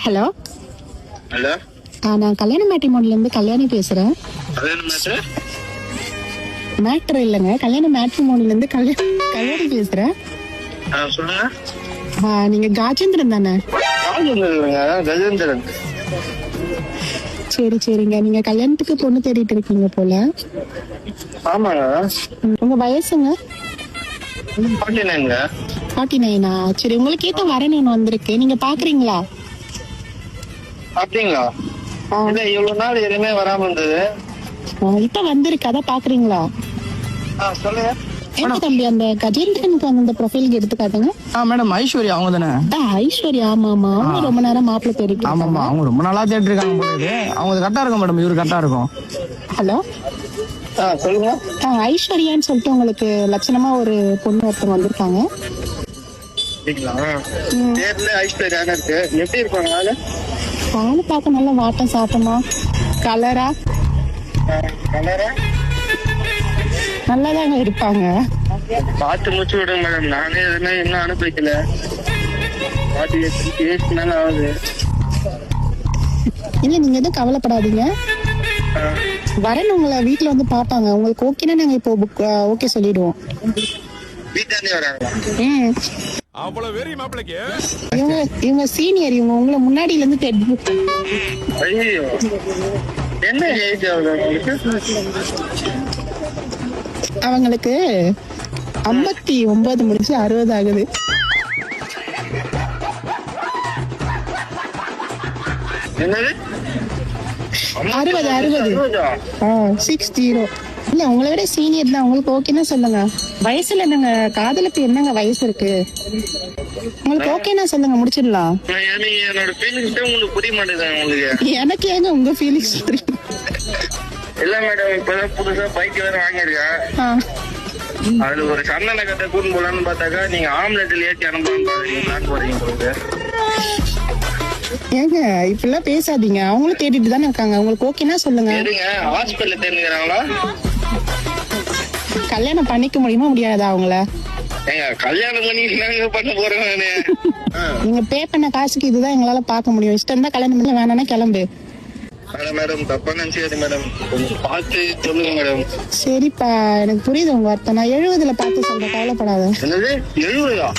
Hello hello. நான் கல்யாண மேட்ரிமோனில இருந்து கல்யாணி பேசுறேன். கல்யாண மேட்ரு? மேட்ரு இல்லைங்க, கல்யாண மேட்ரிமோனில இருந்து கல்யாணி பேசுறேன். சொல்லுங்க. நீங்க காஜேந்திரன் தானே? ராஜேந்திரன் இல்லைங்க, கஜேந்திரன். சரி சரிங்க, நீங்க கல்யாணத்துக்கு பொண்ணு தேடிட்டு இருக்கீங்க போல. ஆமாங்க. உங்க வயசுங்க? 49ங்க. 49. சரி, உங்களுக்கு ஏத்த வரணும் ஒண்ணு வந்திருக்கு, நீங்க பாக்குறீங்களா? அப்படிங்களா? இல்ல, இவ்வளவு நாள் எதுவுமே வராம இருந்தது. இப்ப வந்திருக்கு, அதான் பாக்குறீங்களா? சொல்லுங்க. என்ன தம்பி, அந்த கஜேந்திரனுக்கு வந்து அந்த ப்ரொஃபைல் எடுத்து காட்டுங்க. மேடம் ஐஸ்வர்யா அவங்க தானே? ஐஸ்வர்யா, ஆமா ஆமா, அவங்க ரொம்ப நேரம் மாப்பிள்ளை தேடிட்டு ஆமாமா, இருக்காங்க. அவங்க ரொம்ப நாளா தேடிட்டு இருக்காங்க போல இருக்கு. அவங்க கரெக்டா இருக்கும் மேடம், இவரு கரெக்டா இருக்கும். ஹலோ. சொல்லுங்க. ஐஸ்வர்யான்னு சொல்லிட்டு உங்களுக்கு லட்சணமா ஒரு பொண்ணு ஒருத்தவங்க வந்திருக்காங்க. அப்படிங்களா? பேர்ல ஐஸ்வர்யான்னு இருக்கு. எப்படி இருப்பாங்க ஆளு? ஆளு பார்க்க நல்ல வாட்டம் சாட்டமா, கலரா கலரா நல்லாதாங்க இருப்பாங்க. பார்த்து முடிச்சு விடுங்க மேடம். நானே எதுவுமே இன்னும் அனுப்பிக்கல. பார்த்து மேல ஆகுது. இல்ல, நீங்க எதுவும் கவலைப்படாதீங்க. வரணும், உங்களை வீட்டுல வந்து பாப்பாங்க. உங்களுக்கு ஓகேன்னா நாங்க இப்போ ஓகே சொல்லிடுவோம். வீட்டாண்டே வராங்களா? இவங்க சீனியர், இவங்க உங்களை முன்னாடில இருந்து தெரிஞ்சு. ஐயோ, என்ன ஏஜ் ஆகுது அவங்களுக்கு 59 முடிச்சு 60 ஆகுது. என்னது? 60 60. இல்ல, உங்களை விட சீனியர் தான். உங்களுக்கு ஓகேன்னா சொல்லுங்க. வயசுல என்னங்க, காதலுக்கு என்னங்க வயசு இருக்கு? உங்களுக்கு ஓகேன்னா சொல்லுங்க, முடிச்சிடலாம். என்னோட ஃபீலிங்ஸ் உங்களுக்கு புரிய மாட்டேங்குது உங்களுக்கு. எனக்கு ஏங்க உங்க ஃபீலிங்ஸ் புரியும்? இல்ல மேடம், இப்பதான் புதுசா பைக் வேற வாங்கிருக்கேன். அதுல ஒரு சந்தன கட்டை கூட்டு போலான்னு பார்த்தாக்கா நீங்க ஆம்லெட்ல ஏற்றி அனுப்பலாம் போறீங்க. ஏங்க இப்பெல்லாம் பேசாதீங்க, அவங்களும் தேடிட்டு தானே இருக்காங்க. உங்களுக்கு ஓகேன்னா சொல்லுங்க. ஹாஸ்பிட்டல்ல தேர்ந்துக்கிறாங்களா? கல்யாணம் பண்ணிக்க முடியுமா முடியாதா அவங்கள? ஏங்க கல்யாணம் பண்ணி பண்ண போறேன் நானு. நீங்க பே பண்ண காசுக்கு இதுதான் எங்களால பார்க்க முடியும். இஷ்டம் தான் கல்யாணம் பண்ணி, வேணானா கிளம்பு. மேடம் தப்பா நினைச்சாது மேடம், கொஞ்சம் பார்த்து சொல்லுங்க மேடம். சரிப்பா, எனக்கு புரியுது உங்க வார்த்தை. நான் 70ல பார்த்து சொல்றேன், கவலைப்படாத. என்னது 70?